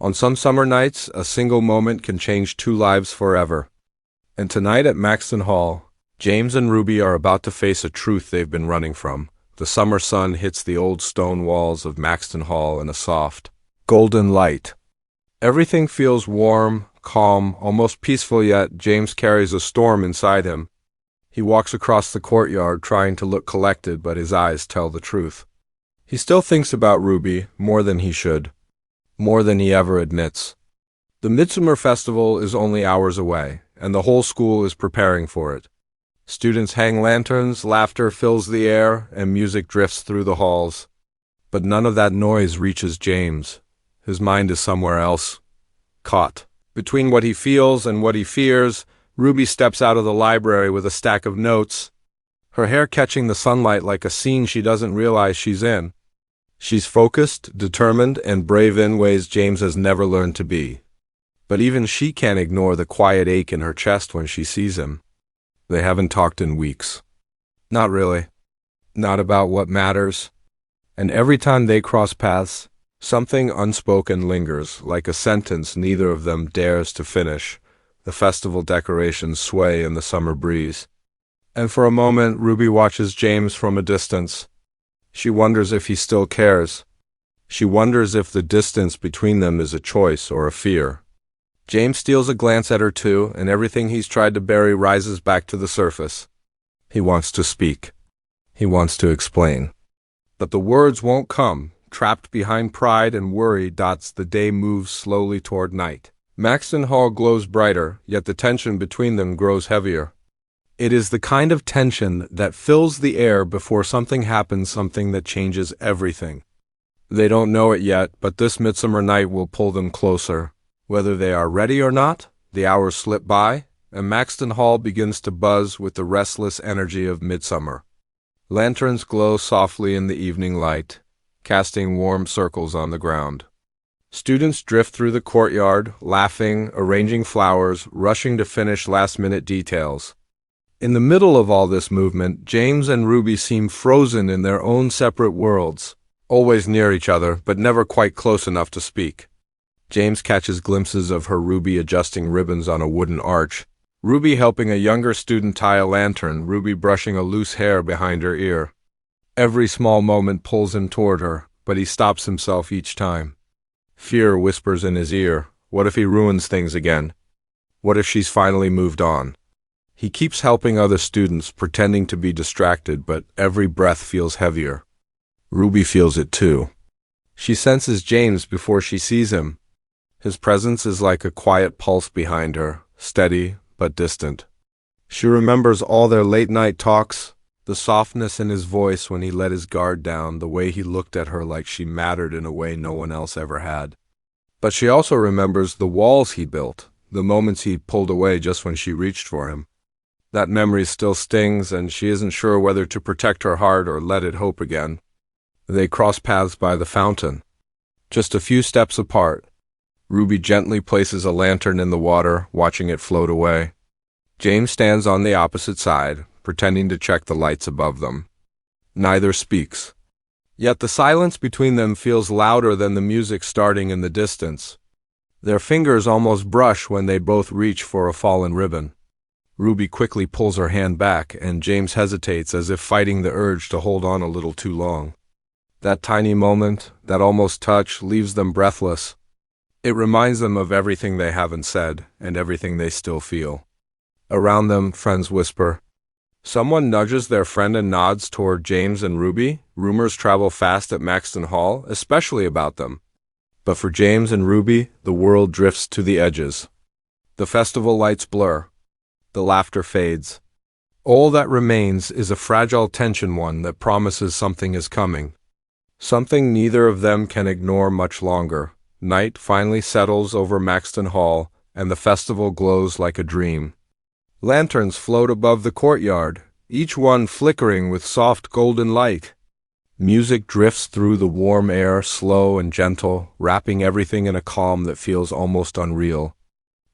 On some summer nights, a single moment can change two lives forever. And tonight at Maxton Hall, James and Ruby are about to face a truth they've been running from. The summer sun hits the old stone walls of Maxton Hall in a soft, golden light. Everything feels warm, calm, almost peaceful, yet James carries a storm inside him. He walks across the courtyard trying to look collected, but his eyes tell the truth. He still thinks about Ruby more than he should, more than he ever admits. The Midsummer Festival is only hours away, and the whole school is preparing for it. Students hang lanterns, laughter fills the air, and music drifts through the halls. But none of that noise reaches James. His mind is somewhere else, caught. Between what he feels and what he fears, Ruby steps out of the library with a stack of notes, her hair catching the sunlight like a scene she doesn't realize she's in. She's focused, determined, and brave in ways James has never learned to be. But even she can't ignore the quiet ache in her chest when she sees him. They haven't talked in weeks. Not really. Not about what matters. And every time they cross paths, something unspoken lingers, like a sentence neither of them dares to finish. The festival decorations sway in the summer breeze. And for a moment, Ruby watches James from a distance. She wonders if he still cares. She wonders if the distance between them is a choice or a fear. James steals a glance at her too, and everything he's tried to bury rises back to the surface. He wants to speak. He wants to explain. But the words won't come. Trapped behind pride and worry, the day moves slowly toward night. Maxton Hall glows brighter, yet the tension between them grows heavier. It is the kind of tension that fills the air before something happens, something that changes everything. They don't know it yet, but this midsummer night will pull them closer. Whether they are ready or not, the hours slip by, and Maxton Hall begins to buzz with the restless energy of midsummer. Lanterns glow softly in the evening light, casting warm circles on the ground. Students drift through the courtyard, laughing, arranging flowers, rushing to finish last-minute details. In the middle of all this movement, James and Ruby seem frozen in their own separate worlds, always near each other, but never quite close enough to speak. James catches glimpses of her, Ruby adjusting ribbons on a wooden arch, Ruby helping a younger student tie a lantern, Ruby brushing a loose hair behind her ear. Every small moment pulls him toward her, but he stops himself each time. Fear whispers in his ear, what if he ruins things again? What if she's finally moved on? He keeps helping other students, pretending to be distracted, but every breath feels heavier. Ruby feels it too. She senses James before she sees him. His presence is like a quiet pulse behind her, steady but distant. She remembers all their late-night talks, the softness in his voice when he let his guard down, the way he looked at her like she mattered in a way no one else ever had. But she also remembers the walls he built, the moments he pulled away just when she reached for him. That memory still stings, and she isn't sure whether to protect her heart or let it hope again. They cross paths by the fountain. Just a few steps apart, Ruby gently places a lantern in the water, watching it float away. James stands on the opposite side, pretending to check the lights above them. Neither speaks. Yet the silence between them feels louder than the music starting in the distance. Their fingers almost brush when they both reach for a fallen ribbon. Ruby quickly pulls her hand back, and James hesitates as if fighting the urge to hold on a little too long. That tiny moment, that almost touch, leaves them breathless. It reminds them of everything they haven't said, and everything they still feel. Around them, friends whisper. Someone nudges their friend and nods toward James and Ruby. Rumors travel fast at Maxton Hall, especially about them. But for James and Ruby, the world drifts to the edges. The festival lights blur. The laughter fades. All that remains is a fragile tension, one that promises something is coming. Something neither of them can ignore much longer. Night finally settles over Maxton Hall, and the festival glows like a dream. Lanterns float above the courtyard, each one flickering with soft golden light. Music drifts through the warm air, slow and gentle, wrapping everything in a calm that feels almost unreal.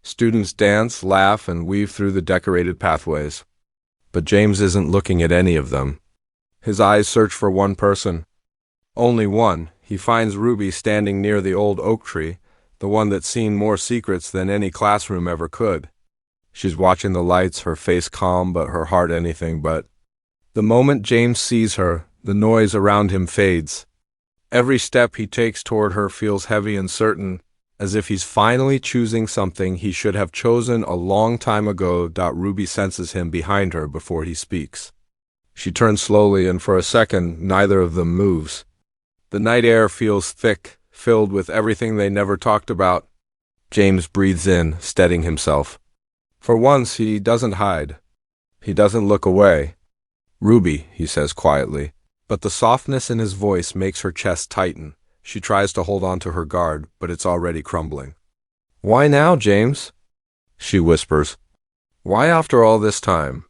Students dance, laugh, and weave through the decorated pathways. But James isn't looking at any of them. His eyes search for one person. Only one. He finds Ruby standing near the old oak tree, the one that's seen more secrets than any classroom ever could. She's watching the lights, her face calm but her heart anything but. The moment James sees her, the noise around him fades. Every step he takes toward her feels heavy and certain, as if he's finally choosing something he should have chosen a long time ago. Ruby senses him behind her before he speaks. She turns slowly, and for a second, neither of them moves. The night air feels thick, filled with everything they never talked about. James breathes in, steadying himself. For once, he doesn't hide. He doesn't look away. "Ruby," he says quietly, but the softness in his voice makes her chest tighten. She tries to hold on to her guard, but it's already crumbling. "Why now, James?" she whispers. "Why after all this time?"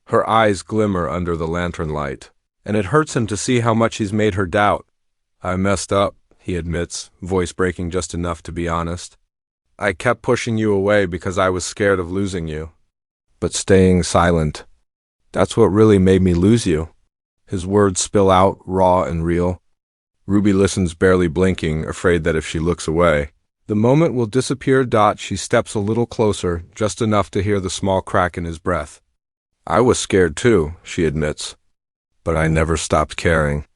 Her eyes glimmer under the lantern light, and it hurts him to see how much he's made her doubt. "I messed up," he admits, voice breaking just enough to be honest. "I kept pushing you away because I was scared of losing you. But staying silent, that's what really made me lose you." His words spill out, raw and real. Ruby listens, barely blinking, afraid that if she looks away, the moment will disappear. She steps a little closer, just enough to hear the small crack in his breath. "I was scared too," she admits. "But I never stopped caring.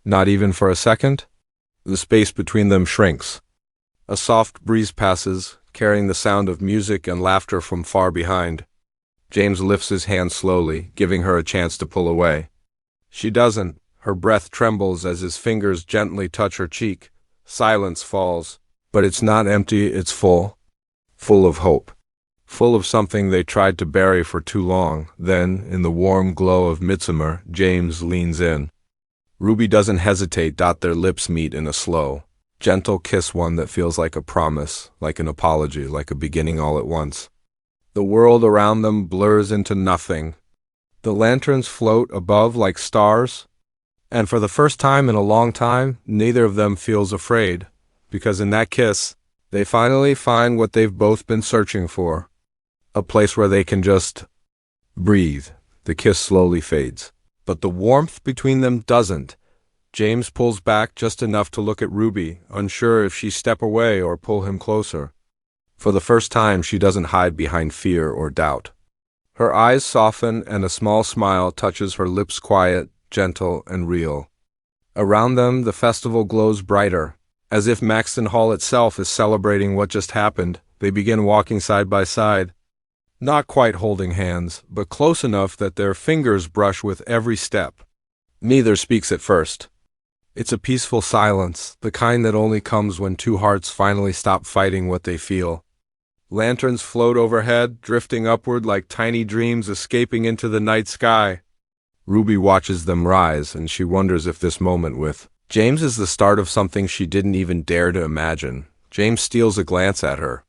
Not even for a second." The space between them shrinks. A soft breeze passes, carrying the sound of music and laughter from far behind. James lifts his hand slowly, giving her a chance to pull away. She doesn't. Her breath trembles as his fingers gently touch her cheek. Silence falls. But it's not empty, it's full. Full of hope. Full of something they tried to bury for too long. Then, in the warm glow of midsummer, James leans in. Ruby doesn't hesitate. Their lips meet in a slow, gentle kiss, one that feels like a promise, like an apology, like a beginning all at once. The world around them blurs into nothing. The lanterns float above like stars, and for the first time in a long time, neither of them feels afraid, because in that kiss, they finally find what they've both been searching for. A place where they can just breathe. The kiss slowly fades, but the warmth between them doesn't. James pulls back just enough to look at Ruby, unsure if she step away or pull him closer. For the first time, she doesn't hide behind fear or doubt. Her eyes soften and a small smile touches her lips, quiet, gentle, and real. Around them, the festival glows brighter. As if Maxton Hall itself is celebrating what just happened, they begin walking side by side. Not quite holding hands, but close enough that their fingers brush with every step. Neither speaks at first. It's a peaceful silence, the kind that only comes when two hearts finally stop fighting what they feel. Lanterns float overhead, drifting upward like tiny dreams escaping into the night sky. Ruby watches them rise, and she wonders if this moment with James is the start of something she didn't even dare to imagine. James steals a glance at her.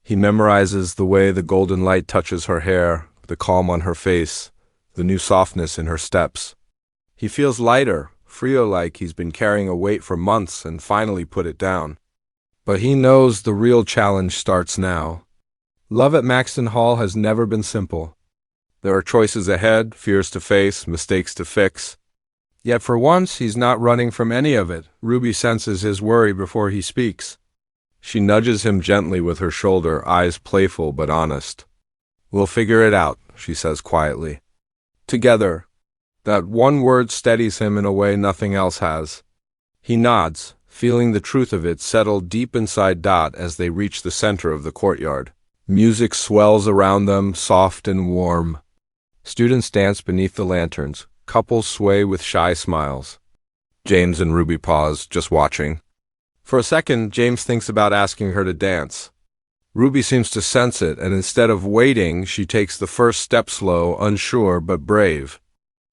He memorizes the way the golden light touches her hair, the calm on her face, the new softness in her steps. He feels lighter, freer, like he's been carrying a weight for months and finally put it down. But he knows the real challenge starts now. Love at Maxton Hall has never been simple. There are choices ahead, fears to face, mistakes to fix. Yet for once, he's not running from any of it. Ruby senses his worry before he speaks. She nudges him gently with her shoulder, eyes playful but honest. "We'll figure it out," she says quietly. "Together." That one word steadies him in a way nothing else has. He nods, feeling the truth of it settle deep inside as they reach the center of the courtyard. Music swells around them, soft and warm. Students dance beneath the lanterns. Couples sway with shy smiles. James and Ruby pause, just watching. For a second, James thinks about asking her to dance. Ruby seems to sense it, and instead of waiting, she takes the first step, slow, unsure, but brave.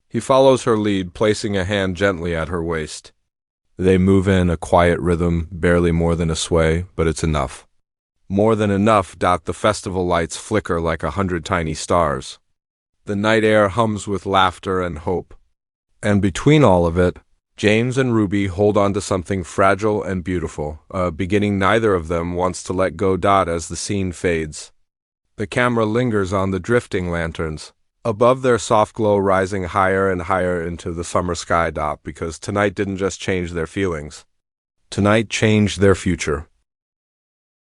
He follows her lead, placing a hand gently at her waist. They move in a quiet rhythm, barely more than a sway, but it's enough. More than enough. The festival lights flicker like 100 tiny stars. The night air hums with laughter and hope. And between all of it, James and Ruby hold on to something fragile and beautiful, a beginning neither of them wants to let go. As the scene fades, the camera lingers on the drifting lanterns, above their soft glow rising higher and higher into the summer sky. Because tonight didn't just change their feelings. Tonight changed their future.